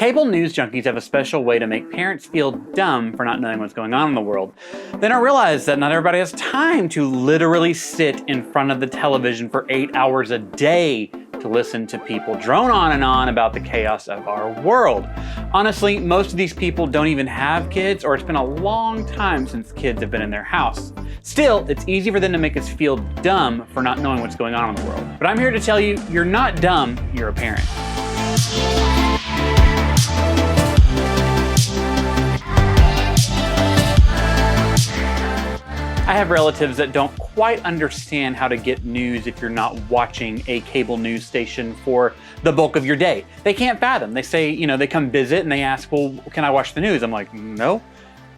Cable news junkies have a special way to make parents feel dumb for not knowing what's going on in the world. They don't realize that not everybody has time to literally sit in front of the television for 8 hours a day to listen to people drone on and on about the chaos of our world. Honestly, most of these people don't even have kids, or it's been a long time since kids have been in their house. Still, it's easy for them to make us feel dumb for not knowing what's going on in the world. But I'm here to tell you, you're not dumb, you're a parent. I have relatives that don't quite understand how to get news if you're not watching a cable news station for the bulk of your day. They can't fathom. They say, they come visit and they ask, well, can I watch the news? I'm like, no.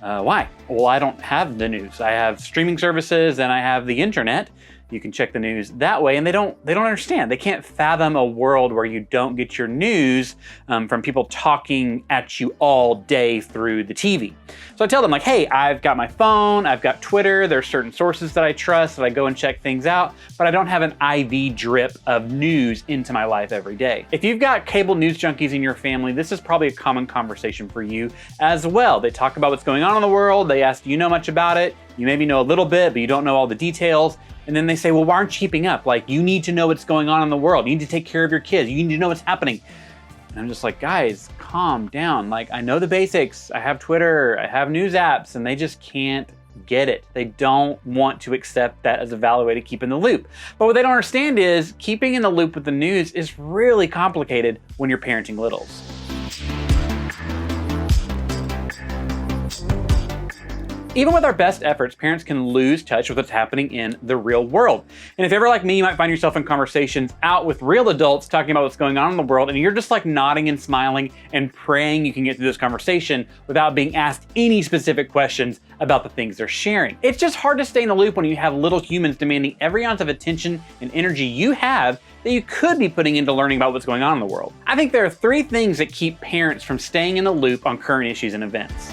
Why? Well, I don't have the news. I have streaming services and I have the internet. You can check the news that way, and they don't understand. They can't fathom a world where you don't get your news from people talking at you all day through the TV. So I tell them, like, hey, I've got my phone, I've got Twitter, there's certain sources that I trust that I go and check things out, but I don't have an IV drip of news into my life every day. If you've got cable news junkies in your family, this is probably a common conversation for you as well. They talk about what's going on in the world, they ask, do you know much about it? You maybe know a little bit, but you don't know all the details. And then they say, well, why aren't you keeping up? Like, you need to know what's going on in the world. You need to take care of your kids. You need to know what's happening. And I'm just like, guys, calm down. Like, I know the basics. I have Twitter, I have news apps, and they just can't get it. They don't want to accept that as a valid way to keep in the loop. But what they don't understand is keeping in the loop with the news is really complicated when you're parenting littles. Even with our best efforts, parents can lose touch with what's happening in the real world. And if you're ever like me, you might find yourself in conversations out with real adults talking about what's going on in the world, and you're just like nodding and smiling and praying you can get through this conversation without being asked any specific questions about the things they're sharing. It's just hard to stay in the loop when you have little humans demanding every ounce of attention and energy you have that you could be putting into learning about what's going on in the world. I think there are 3 things that keep parents from staying in the loop on current issues and events.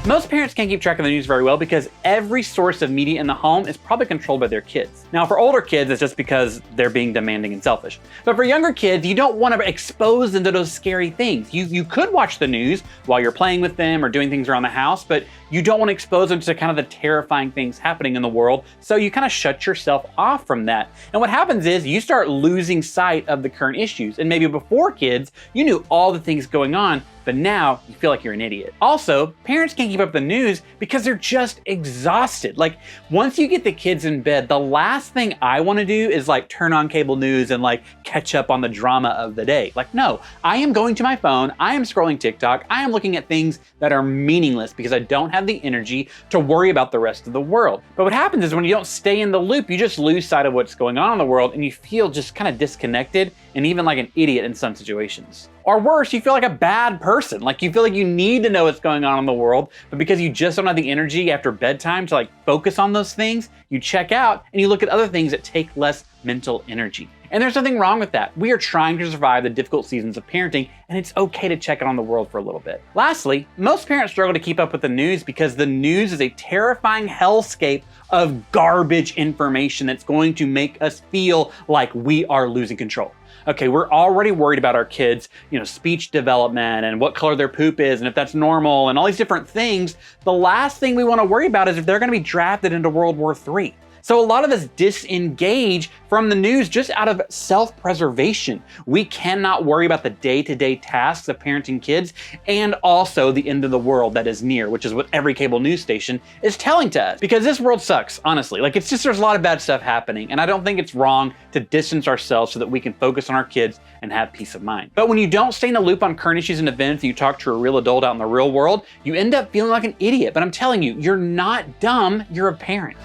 Most parents can't keep track of the news very well because every source of media in the home is probably controlled by their kids. Now, for older kids, it's just because they're being demanding and selfish. But for younger kids, you don't want to expose them to those scary things. You could watch the news while you're playing with them or doing things around the house, but you don't want to expose them to kind of the terrifying things happening in the world, so you kind of shut yourself off from that. And what happens is you start losing sight of the current issues. And maybe before kids, you knew all the things going on, but now you feel like you're an idiot. Also, parents can't keep up the news because they're just exhausted. Like, once you get the kids in bed, the last thing I want to do is like turn on cable news and like catch up on the drama of the day. Like, no, I am going to my phone, I am scrolling TikTok, I am looking at things that are meaningless because I don't have the energy to worry about the rest of the world. But what happens is when you don't stay in the loop, you just lose sight of what's going on in the world and you feel just kind of disconnected and even like an idiot in some situations. Or worse, you feel like a bad person. Like, you feel like you need to know what's going on in the world, but because you just don't have the energy after bedtime to like focus on those things, you check out and you look at other things that take less mental energy. And there's nothing wrong with that. We are trying to survive the difficult seasons of parenting, and it's okay to check out on the world for a little bit. Lastly, most parents struggle to keep up with the news because the news is a terrifying hellscape of garbage information that's going to make us feel like we are losing control. Okay, we're already worried about our kids, speech development and what color their poop is and if that's normal and all these different things. The last thing we want to worry about is if they're going to be drafted into World War III. So a lot of us disengage from the news just out of self-preservation. We cannot worry about the day-to-day tasks of parenting kids and also the end of the world that is near, which is what every cable news station is telling to us. Because this world sucks, honestly. Like, it's just, there's a lot of bad stuff happening, and I don't think it's wrong to distance ourselves so that we can focus on our kids and have peace of mind. But when you don't stay in the loop on current issues and events and you talk to a real adult out in the real world, you end up feeling like an idiot. But I'm telling you, you're not dumb, you're a parent.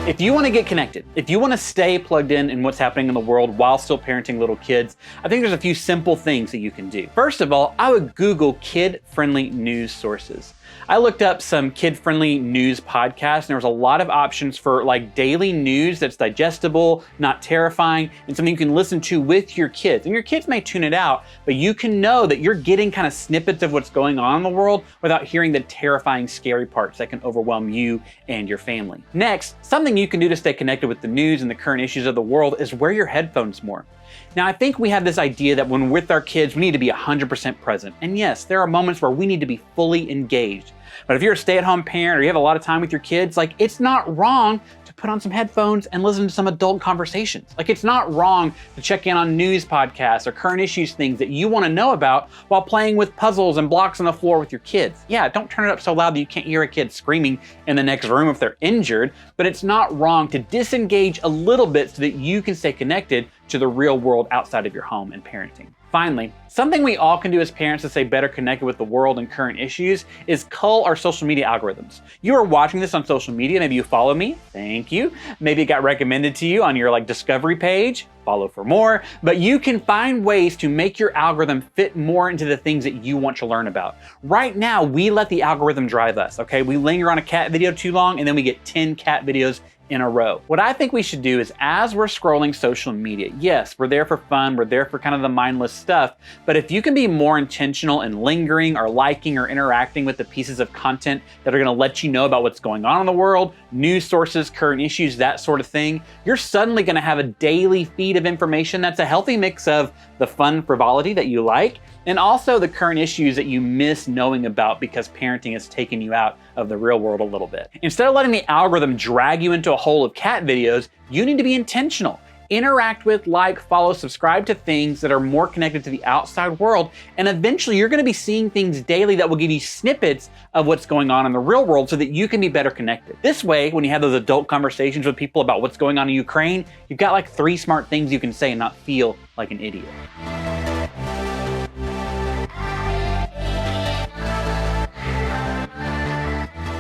If you want to get connected, if you want to stay plugged in what's happening in the world while still parenting little kids, I think there's a few simple things that you can do. First of all, I would Google kid-friendly news sources. I looked up some kid-friendly news podcasts, and there was a lot of options for like daily news that's digestible, not terrifying, and something you can listen to with your kids. And your kids may tune it out, but you can know that you're getting kind of snippets of what's going on in the world without hearing the terrifying, scary parts that can overwhelm you and your family. Next, something you can do to stay connected with the news and the current issues of the world is wear your headphones more. Now, I think we have this idea that when we're with our kids, we need to be 100% present. And yes, there are moments where we need to be fully engaged. But if you're a stay-at-home parent or you have a lot of time with your kids, like, it's not wrong to put on some headphones and listen to some adult conversations. Like, it's not wrong to check in on news podcasts or current issues things that you want to know about while playing with puzzles and blocks on the floor with your kids. Yeah, don't turn it up so loud that you can't hear a kid screaming in the next room if they're injured, but it's not wrong to disengage a little bit so that you can stay connected to the real world outside of your home and parenting. Finally, something we all can do as parents to stay better connected with the world and current issues is cull our social media algorithms. You are watching this on social media, maybe you follow me, thank you. Maybe it got recommended to you on your discovery page, follow for more, but you can find ways to make your algorithm fit more into the things that you want to learn about. Right now, we let the algorithm drive us, okay? We linger on a cat video too long and then we get 10 cat videos in a row. What I think we should do is, as we're scrolling social media, yes, we're there for fun, we're there for kind of the mindless stuff, but if you can be more intentional in lingering or liking or interacting with the pieces of content that are gonna let you know about what's going on in the world, news sources, current issues, that sort of thing, you're suddenly gonna have a daily feed of information that's a healthy mix of the fun frivolity that you like, and also the current issues that you miss knowing about because parenting has taken you out of the real world a little bit. Instead of letting the algorithm drag you into a hole of cat videos, you need to be intentional. Interact with, like, follow, subscribe to things that are more connected to the outside world, and eventually you're gonna be seeing things daily that will give you snippets of what's going on in the real world so that you can be better connected. This way, when you have those adult conversations with people about what's going on in Ukraine, you've got like 3 smart things you can say and not feel like an idiot.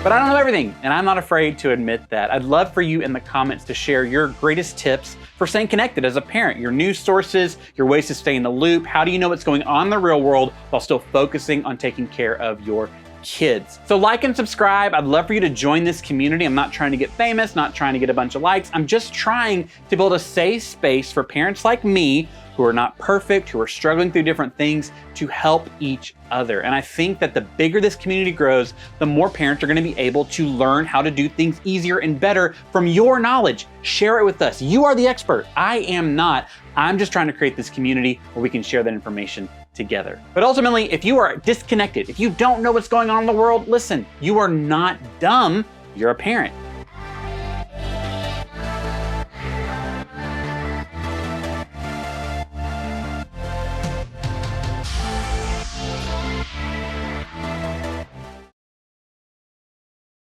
But I don't know everything, and I'm not afraid to admit that. I'd love for you in the comments to share your greatest tips for staying connected as a parent, your news sources, your ways to stay in the loop. How do you know what's going on in the real world while still focusing on taking care of your kids? So like and subscribe. I'd love for you to join this community. I'm not trying to get famous, not trying to get a bunch of likes. I'm just trying to build a safe space for parents like me who are not perfect, who are struggling through different things, to help each other. And I think that the bigger this community grows, the more parents are gonna be able to learn how to do things easier and better from your knowledge. Share it with us. You are the expert. I am not. I'm just trying to create this community where we can share that information together. But ultimately, if you are disconnected, if you don't know what's going on in the world, listen, you are not dumb, you're a parent.